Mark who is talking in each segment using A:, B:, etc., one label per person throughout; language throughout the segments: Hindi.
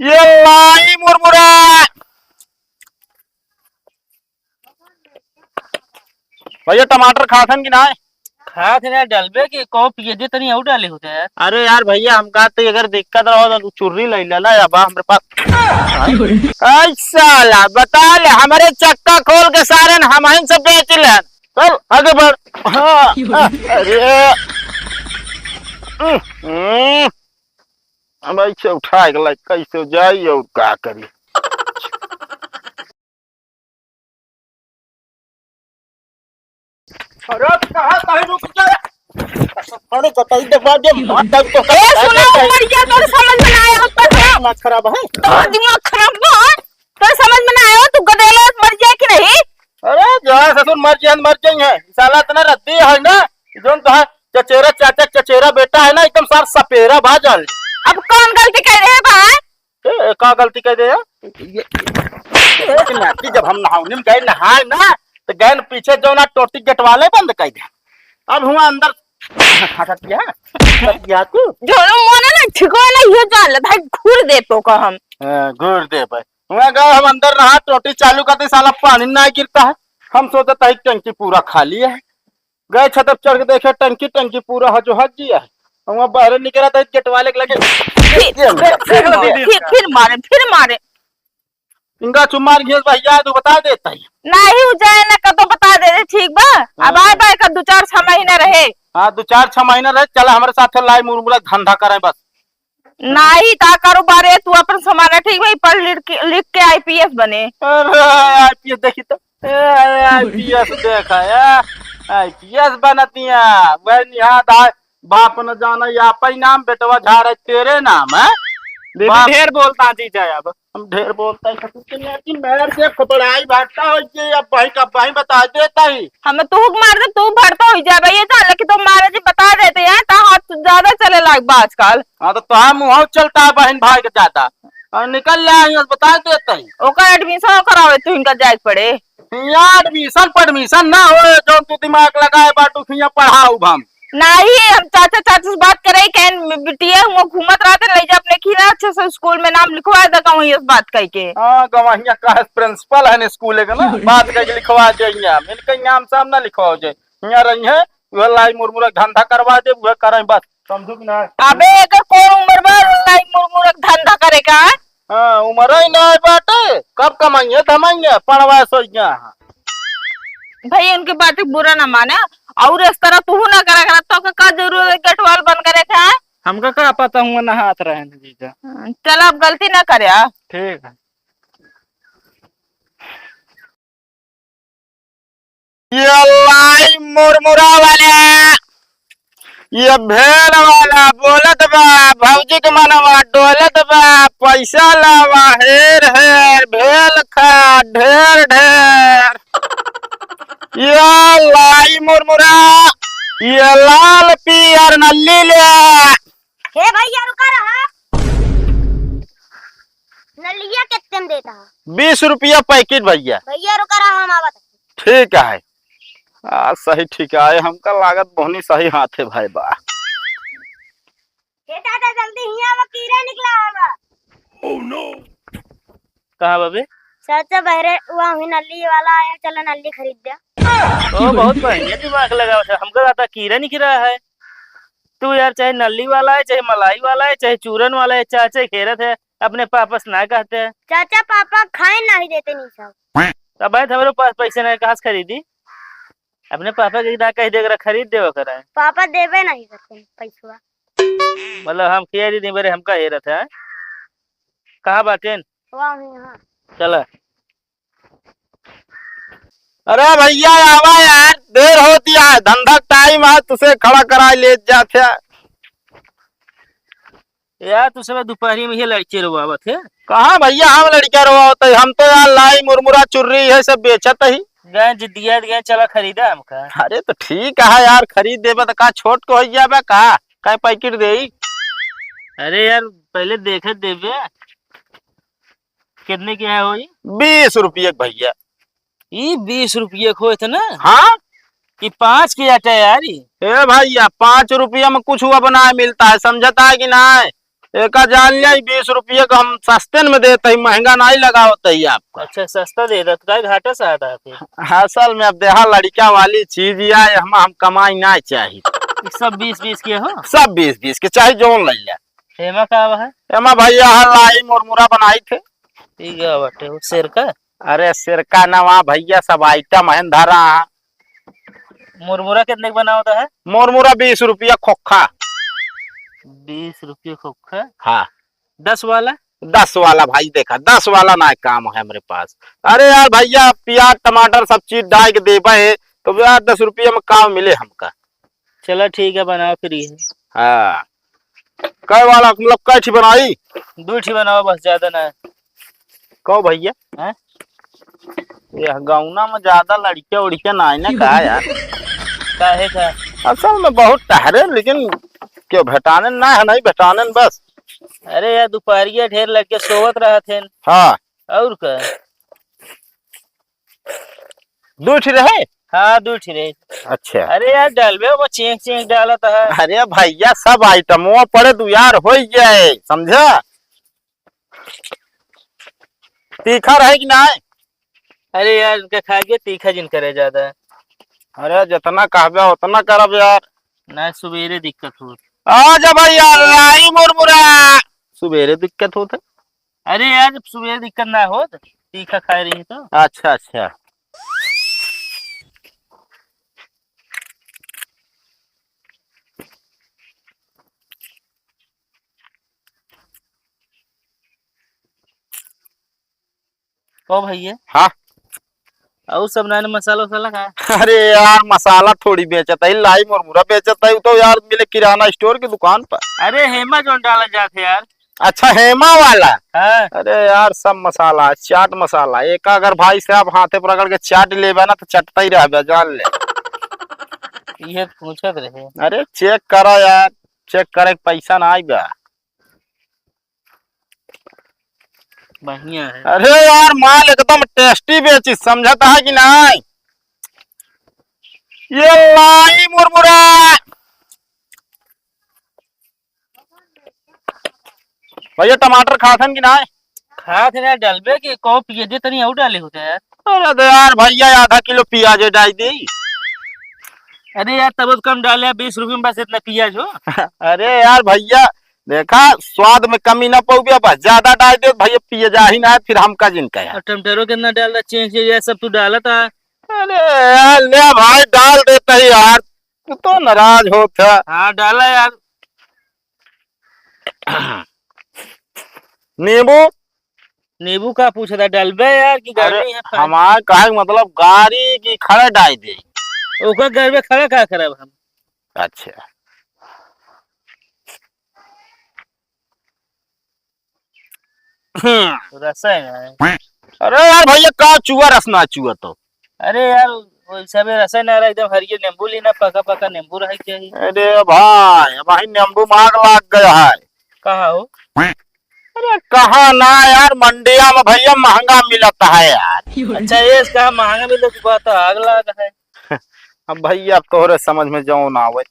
A: ये लाई मुरमुरा। भैया टमाटर खासन की ना है?
B: खात है डलबे की कहो पिए दे तनी और डाले होते यार।
A: अरे यार भैया हम कहते अगर दिक्कत रहो तो चुर्री ले लेना या बा हमारे पास। साला बता ले हमारे चक्का खोल के सारे हम ही सब बेच ले। चल आगे बढ़। हाँ, अरे अब ऐसे उठा गला कैसे जाई और क्या करी। अरे कहाँ कहीं रुक जा। अरे कतई दबा दे मत तो
C: ए सुनो मर गया तो समझ में ना आया ऊपर से
A: दिमाग खराब है।
C: तो दिमाग खराब है तो समझ में ना आया तू गधेला मर जाए कि नहीं।
A: अरे जो ससुर मर जाए साला इतना रद्दी है ना जो तो है चचेरा चाचा चचेरा बेटा है ना एकदम सार सपेरा भाजल।
C: अब कौन गलती कर रहे हैं भाई।
A: का गलती कर दे जब हम नहाने में गए नहाए ना तो गए न पीछे जो ना टोटी गेट वाले बंद कर दे। अब हुआ अंदर तू
C: जोनो मोने ना ठिको ना ये जान ले भाई घूर दे तो का हम
A: घूर दे भाई हुआ गए हम अंदर नहा टोटी चालू करते साला पानी ना गिरता है। हम सोचते था टंकी पूरा खाली है। गए छत पर चढ़ के देखे टंकी पूरा हजो हज जिया है। वहाँ बाहर निकला था गेट वाले के लगे
C: फिर मारे
A: इनका चुम्मार घेस भैया तू बता देता है
C: नहीं हो जाए ना कतो बता दे दे ठीक बा। अब आए भाई का 2-4 महीना रहे।
A: हाँ 2-4 महीना रहे चला हमारे साथ लाई मुरमुरा धंधा करे बस
C: नहीं ता कारोबार है तू अपन समाना ठीक भाई पढ़ लिख के आईपीएस बने।
A: अरे आईपीएस देखी तो आईपीएस देखा आईपीएस बनतिया वह निहाद आए बाप न जाना या पे नाम बेटवा झाड़ तेरे नाम है।
B: ढेर बोलता जीजा अब
A: हम ढेर बोलता है मेरे से पढ़ाई भागता हो अब भाई कब भाई बता देता ही
C: हमें तू मार दे तू भरता हो जाए भैया जान कि तुम मारे जी बता देते हैं ता हाथ ज्यादा चले लाग आजकल।
A: हाँ तो तुहार मुँह चलता है बहन भाई के ज्यादा और निकल जाए बता देता ही
C: ओकर एडमिशन करावे तू इनका जाए पड़े
A: यहाँ एडमिशन परमिशन ना हो जो तू दिमाग लगाए बाटू पढ़ाऊ हम
C: नहीं हम चाचा चाची से बात करे कहन बिटिया वो घूमत रहते ले जा अपने खीरा अच्छे से स्कूल में नाम लिखवा दे कहूं इस बात कह के।
A: हां गवाहिया का प्रिंसिपल है स्कूल के ना बात कह के लिखवा दे यहां मिलके नाम साम ना लिखवाओ जे यहां रही है वो लाई मुरमुरा धंधा करवा दे वो करे बस समझू कि ना।
C: अबे एकर कौन उम्र बा लाई मुरमुरा धंधा करे का।
A: हां उम्र ही ना बाटे कब कमाइए धमाइए पढ़वा सोइया
C: भाई उनकी बात बुरा ना माने और इस तरह तू ना करा करा तो का जरूरत गेटवाल बन करे था।
B: हमका क्या पता हुआ ना हाथ रहे जीजा।
C: चल अब गलती ना करे।
B: ठीक है
A: ये लाई मुरमुरा वाला ये भेड़ वाला बोलत बा भौजी के मनवा डोलत बा पैसा लावा हेर हेर भेल खा ढेर ढेर। ये लाई मुरमुरा ये लाल पियर नल्ली ले।
D: हे भैया रुका रहा नलिया कितने में देता है
A: 20 रुपया पैकेट भैया।
D: भैया रुका रहा हम आवत
A: ठीक है सही ठीक है हमका लागत बहुनी सही हाथ है भाई बा।
D: हे दादा जल्दी हिया वो कीड़ा निकला होगा।
A: ओह नो
B: कहा बाबे
D: चाचा बहरे वहाँ हुई नली वाला आया चलो नली खरीद दिया।
B: ओ बहुत बढ़िया दिमाग लगा हमको ज्यादा कीड़ा नहीं गिरा है। तू यार चाहे नली वाला है चाहे मलाई वाला है चाहे चूरन वाला है चाचे घेरत है अपने पापा से ना कहते हैं।
D: चाचा पापा खाए नहीं देते नहीं सब
B: तब भाई हमारे पास पैसे नहीं कहाँ से खरीदी अपने पापा के ना कह दे खरीद दे करा
D: पापा देवे नहीं करते पैसा
B: मतलब हम किया नहीं मेरे हमका हेरत है कहाँ बाटे
D: वहाँ यहाँ
B: चला।
A: अरे भैया आवा यार देर होती है धंधा टाइम है तुझे खड़ा करा ले जाते
B: यार तू सब दोपहरी में ही लड़के रुआवत है।
A: कहाँ भैया हम लड़का रवा होते हम तो यार लाई मुरमुरा चुर्री है सब बेचत ही
B: गए जिद्दिया गए चला खरीदा हमका।
A: अरे तो ठीक है यार खरीद देबे तो का छोट को हो जाबे का पैकेट दे।
B: अरे यार पहले देखे देवे कितने की है होई
A: 20 रुपये भैया।
B: ये 20 रुपये खोए थे ना।
A: हाँ
B: कि 5 की आटा यार
A: ए भैया 5 रुपया में कुछ हुआ बनाए मिलता है समझता है कि नहीं। एक जान लिया 20 रुपये का हम सस्ते में देते ही, महंगा नहीं लगावत ही आपका।
B: अच्छा सस्ता दे रहा तो घाटा से आता है फिर।
A: असल में अब देहा लड़का वाली चीज या हम कमाई ना चाहिए।
B: ये सब 20-20 के हो।
A: सब 20-20 के चाहे जोन ले लिया।
B: हेमा का है?
A: एमा भैया लाई मुरमुरा बनाई थे।
B: ठीक है बटे वो शेर का।
A: अरे सिरका नवा भैया सब आइटम है धरा।
B: मुरमुरा कितने का बना होता है?
A: मुरमुरा 20 रुपया खोखा।
B: 20 रुपये खोखा।
A: हाँ
B: 10 वाला?
A: 10 वाला भाई देखा 10 वाला ना काम है मेरे पास। अरे यार भैया प्याज टमाटर सब चीज डाल के देबे तो यार 10 रुपये में काम मिले हमका।
B: चलो ठीक है बनाओ फिर ये।
A: हाँ कै वाला मतलब कैठी बनाई?
B: 2 ठी बनाओ बस, ज्यादा ना।
A: कहो भैया
B: हैं?
A: यह गाँवना में ज्यादा लड़कियां उड़कियां ना ना कहा यार।
B: काहे का?
A: असल में बहुत टहरे लेकिन क्यों भेटाने ना है, नहीं भेटाने न बस।
B: अरे यार दोपहरिया ढेर लड़के सोवत रहा थे।
A: हाँ
B: और का?
A: 2 ठी रहे।
B: हाँ 2 ठी रहे।
A: अच्छा
B: अरे यार डालबे वो चेंग चेंग डालत है।
A: अरे भैया सब आइटमों पड़े तो यार हो जाए समझा। तीखा रहे कि ना?
B: अरे यार इनका खा के तीखा जिन करे ज्यादा।
A: अरे जितना कहबे उतना करब यार।
B: ना सुबेरे दिक्कत हो।
A: आजा भैया लाई मुरमुरा। सुबेरे दिक्कत होता।
B: अरे यार जब सुबेरे दिक्कत ना हो तो तीखा खा रही तो।
A: अच्छा अच्छा
B: ओ भैया।
A: हाँ
B: और सब नाने मसाला वसाला खा।
A: अरे यार मसाला थोड़ी बेचता है, लाई मुरमुरा बेचता है तो यार मिले किराना स्टोर की दुकान पर।
B: अरे हेमा जो डाला जाते यार।
A: अच्छा हेमा वाला।
B: हाँ
A: अरे यार सब मसाला चाट मसाला एक अगर भाई साहब हाथे पकड़ के चाट लेबे ना तो चटता ही रह जान ले।
B: ये पूछत रहे।
A: अरे चेक करो यार, चेक करे के पैसा ना आई बा।
B: बढ़िया है।
A: अरे यार माल एकदम टेस्टी बेची समझता है कि नहीं? ये लाई मुरमुरा। भैया टमाटर खाथन कि नहीं?
B: खा थे यार डालबे कि को पिए तनी और डाले होते यार।
A: अरे तो यार भैया आधा किलो प्याज डाल दी।
B: अरे यार तब तो कम डाले 20 रुपये में बस इतना पियाज हो।
A: अरे यार भैया देखा स्वाद में कमी ना पौगे बस ज्यादा डाल दे भैया पिया ही ना है फिर हमका जिनका यार।
B: और टमाटरो कितना डाल रहा चेंज ये सब तू डाला था।
A: अरे यार ले भाई डाल देता है यार, तू तो नाराज होता।
B: हाँ डाला यार।
A: नींबू?
B: नींबू का पूछा था डालबे यार की गर्मी है।
A: हमारे कहे मतलब गाड़ी की खड़े डाल दे।
B: ओकर घर में खड़ा का करब हम।
A: अच्छा
B: रसायन है।
A: अरे यार भैया का चुआ रस ना चुआ तो।
B: अरे यार वो सब रसायन आ रहा एकदम हरियर नींबू लेना पका पका नींबू रह चाहिए।
A: अरे भाई नींबू मांग लाग गया है।
B: कहा हो?
A: अरे कहा ना यार मंडिया में भैया महंगा मिलता है यार।
B: अच्छा ये कहा महंगा मिले तो बात आग लगा है।
A: अब भैया अब तोहरे समझ में जाओ ना आवे।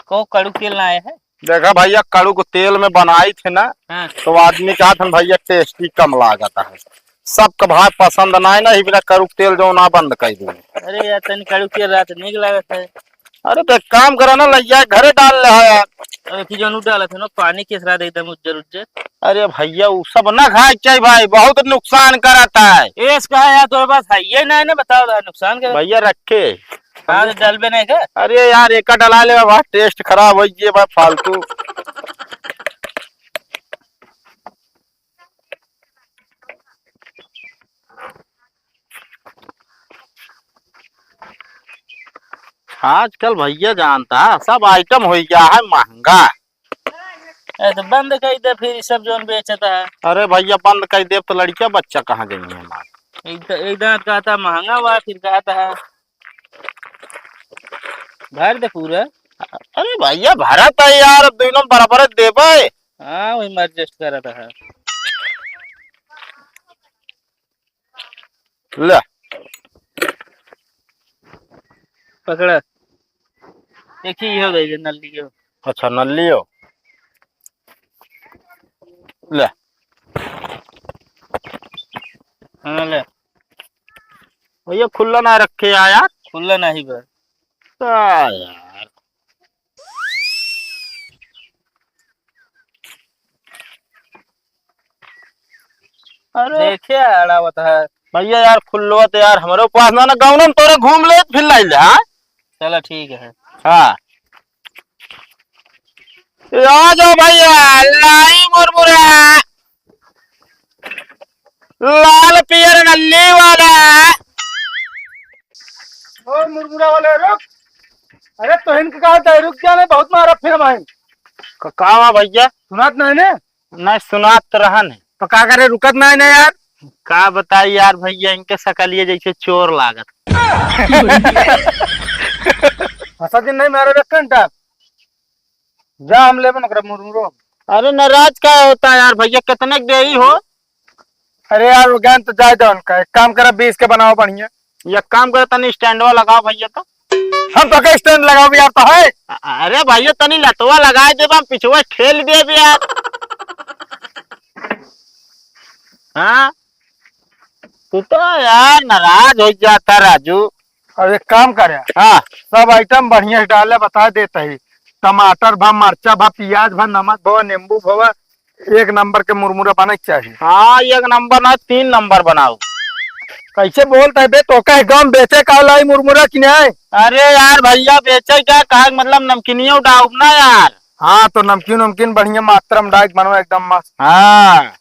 B: को कड़ू तेल ना आया है?
A: देखा भैया कड़ू को तेल में बनाई थे ना।
B: हाँ।
A: तो आदमी कहा था भैया टेस्टी कम लागत है, सबका भाई पसंद ना है ना ही बिना कड़ू तेल जो ना बंद कर दी।
B: अरे यार तनी कड़ू तेल रात नहीं लागत है।
A: अरे तो एक काम करा ना लैया घरे डाल ले है यार।
B: अरे की जो डाला था ना पानी के साथ एकदम उज्जर उज्जर।
A: अरे भैया वो सब ना खाए चाहिए भाई, बहुत नुकसान कराता है।
B: एस कहा यार तुम्हारे पास है ये ना बताओ नुकसान कर।
A: भैया रखे
B: हाँ तो डालबे नहीं का।
A: अरे यार एक डला ले भाई टेस्ट खराब हो गई भाई फालतू। आजकल भैया जानता है सब आइटम हो गया है महंगा।
B: तो बंद कर दे फिर सब जोन बेचता है।
A: अरे भैया बंद कर दे तो लड़कियां बच्चा कहाँ जाएंगे हमारे।
B: एकदम कहता महंगा हुआ फिर कहता है भर दे पूरा।
A: अरे भैया भरत है यार दोनों बराबर दे भाई।
B: हाँ वही एडजस्ट कर रहा है।
A: ले
B: पकड़ा देखिए ये हो गई नल्ली हो।
A: अच्छा नल्ली हो ले।
B: हाँ ले,
A: भैया खुला ना रखे यार।
B: खुला नहीं बस।
A: यार अरे
B: देखे अड़ावत है।
A: भैया यार खुल्लो तो यार हमारे पास ना गाँव में तोरे घूम ले फिर लाई ले। हाँ
B: चलो ठीक है।
A: हाँ आ जाओ भैया लाई मुरमुरा लाल पियर नल्ली वाला।
E: ओ मुरमुरा वाले रुक। अरे तो इनके कहा था रुक जाने बहुत मारा फिर हमारे
A: कहा भैया
E: सुनात नहीं ने
A: नहीं सुनात रहन है।
E: तो का करे रुकत नहीं ने यार।
A: का बताई यार भैया इनके सकलिए जैसे चोर लागत।
E: फसा दिन नहीं मारे रखन टाप जा हम ले बन मुरमुरो।
A: अरे नाराज क्या होता है यार भैया कितने देरी हो।
E: अरे यार वो ज्ञान तो जाए दो उनका एक काम करा 20 के बनाओ बढ़िया।
A: ये काम करे तनी स्टैंडवा लगाओ भैया तो।
E: हम तो कई स्टैंड लगाओ भी यार तो है।
A: अरे भैया तनी लटवा लगाए दे हम पिछुआ ठेल दे भी यार। हाँ तू तो यार नाराज हो जाता राजू।
E: और एक काम करे
A: हाँ
E: सब आइटम बढ़िया से डाले बता देता ही टमाटर भा मरचा भा प्याज भा नमक भा नींबू भा एक नंबर के मुरमुरा बने चाहिए।
A: हाँ एक नंबर ना 3 नंबर बनाओ।
E: कैसे बोलता है बे तो कह गम बेचे का लाई मुरमुरा की नहीं।
A: अरे यार भैया बेचे क्या कहा मतलब नमकीनियों डाउब ना यार।
E: हाँ तो नमकीन नमकीन बढ़िया मात्रा में डाइट बनवा एकदम मस्त।
A: हाँ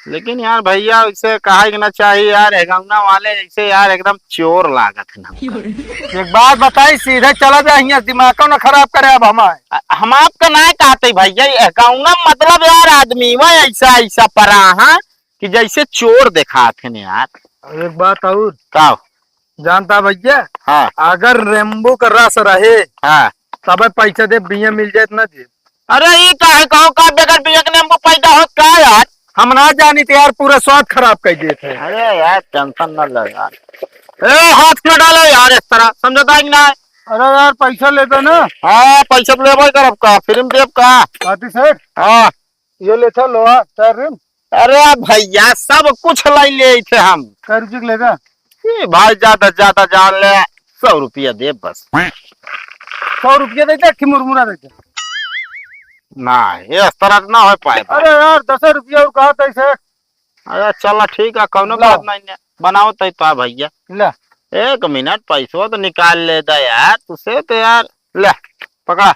A: लेकिन यार भैया इसे कहा ना चाहिए यार एगौना वाले जैसे यार एकदम चोर लागत है ना।
E: एक बात बताई सीधे चला जाए दिमाग न खराब करे अब हमारे।
A: हम आपका ना कहते भैया एगौना मतलब यार आदमी वह ऐसा ऐसा परा हाँ कि जैसे चोर दिखाते हैं यार।
E: एक बात और
A: का
E: जानता भैया
A: हाँ
E: अगर रेम्बू का रस रहे
A: हाँ
E: तब पैसा दे बिया मिल जाए ना जी।
A: अरे ये काहे कहो का बेगर बिया के नींबू पैदा हो का यार।
E: हम ना जानी थे यार पूरा स्वाद खराब कर दिए थे।
A: अरे यार टेंशन न लो यार। ए हाथ न डालो यार इस तरह समझता है कि ना।
E: अरे यार पैसा ले दो ना।
A: हाँ पैसा तो लेबो करब का फिल्म देव का।
E: पार्टी सेठ
A: हाँ
E: ये ले था लोहा चार रिम
A: अरे भैया सब कुछ लाई ले थे हम।
E: कर रुपये लेगा
A: ये भाई ज्यादा जान ले 100 रुपया दे बस।
E: 100 रुपया देते कि मुरमुरा देते।
A: ना ये इस तरह ना हो पाए।
E: अरे यार 10 रुपया और कहा था सेठ।
A: अरे चल ठीक है कौनो
E: ला।
A: बात नहीं है बनाओ तो भैया।
E: ला
A: 1 मिनट पैसो तो निकाल ले दा यार तुसे तो यार ले पकड़ा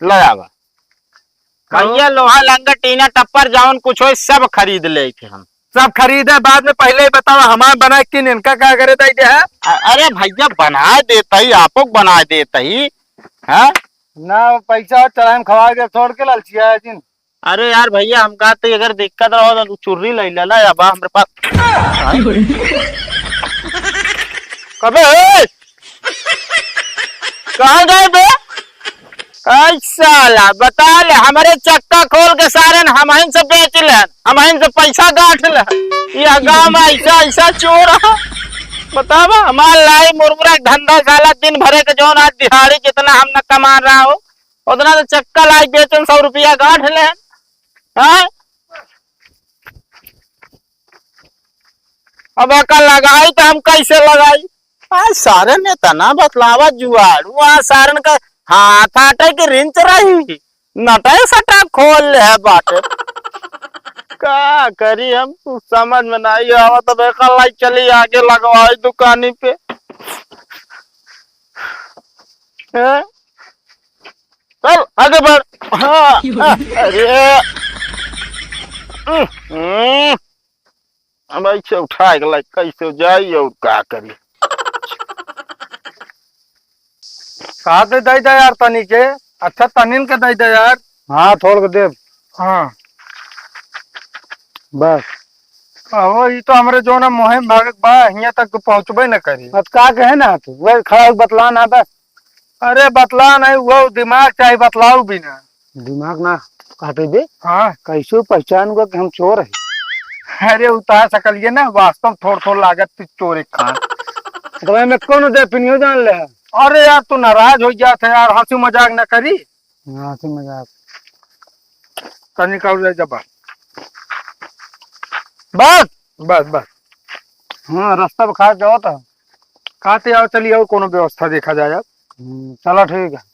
A: ले आवा। भैया लोहा लंगा टीना टप्पर जाउन कुछ हो सब खरीद ले थे हम।
E: सब खरीदे बाद में पहले ही बताओ हमारे बना कि इनका क्या करे था है।
A: अरे भैया बना देता ही आपको बना देता ही है
E: ना पैसा चलाए खवा के छोड़ के लालचिया है जिन।
A: अरे यार भैया हम कहते अगर दिक्कत रहो तो चुर्री ले ला या बा हमारे पास। कबे कहाँ गए बे साला बता ले हमारे चक्का खोल के सारे हम से बेच ले हम से पैसा गांठ ले। यह गाँव में ऐसा ऐसा चोर है बतावा। हमारा लाई मुरमुरा धंधा साला दिन भरे के जो आज दिहाड़ी जितना हम न कमा रहा हो उतना तो चक्का लाई बेचन 100 रुपया गांठ ले। हाँ अब अका लगाई तो हम कैसे लगाई। सारन ने तना बतलावा जुआड़ वहाँ सारन का हाथ आटे की रिंच रही नटे सटा खोल ले है बाटे। क्या करी हम कुछ समझ में नहीं आवा तो बेकार लाई चली आगे लगवाई दुकानी पे। है? चल आगे बढ़। हाँ अरे अब ऐसे उठा के लाइक कैसे जाई और क्या करी।
E: कहा दे दे यार तनी के अच्छा तनिन के दे यार। हाँ थोड़ के दे। हाँ बस वो ये तो हमारे जो ना मुहिम भागक बा यहाँ तक पहुँचबे न करी। अब का कहे ना तू वही खड़ा बतला ना बस। अरे बतला नहीं वो दिमाग चाहिए बतलाऊ भी ना। दिमाग ना कहते दे। हाँ कैसे पहचान को कि हम चोर है। अरे उतार सकलिए ना वास्तव थोड़ लागत चोर एक खान। तो मैं कौन दे पिनियो जान ले अरे यार तू नाराज हो जाते यार, हंसी मजाक न करी। हंसी मजाक तो निकाल ले जब बस बस बस। हाँ रास्ता पे खा जाओ तो खाते आओ, चलिए और कोनो व्यवस्था देखा जाए। चलो ठीक है।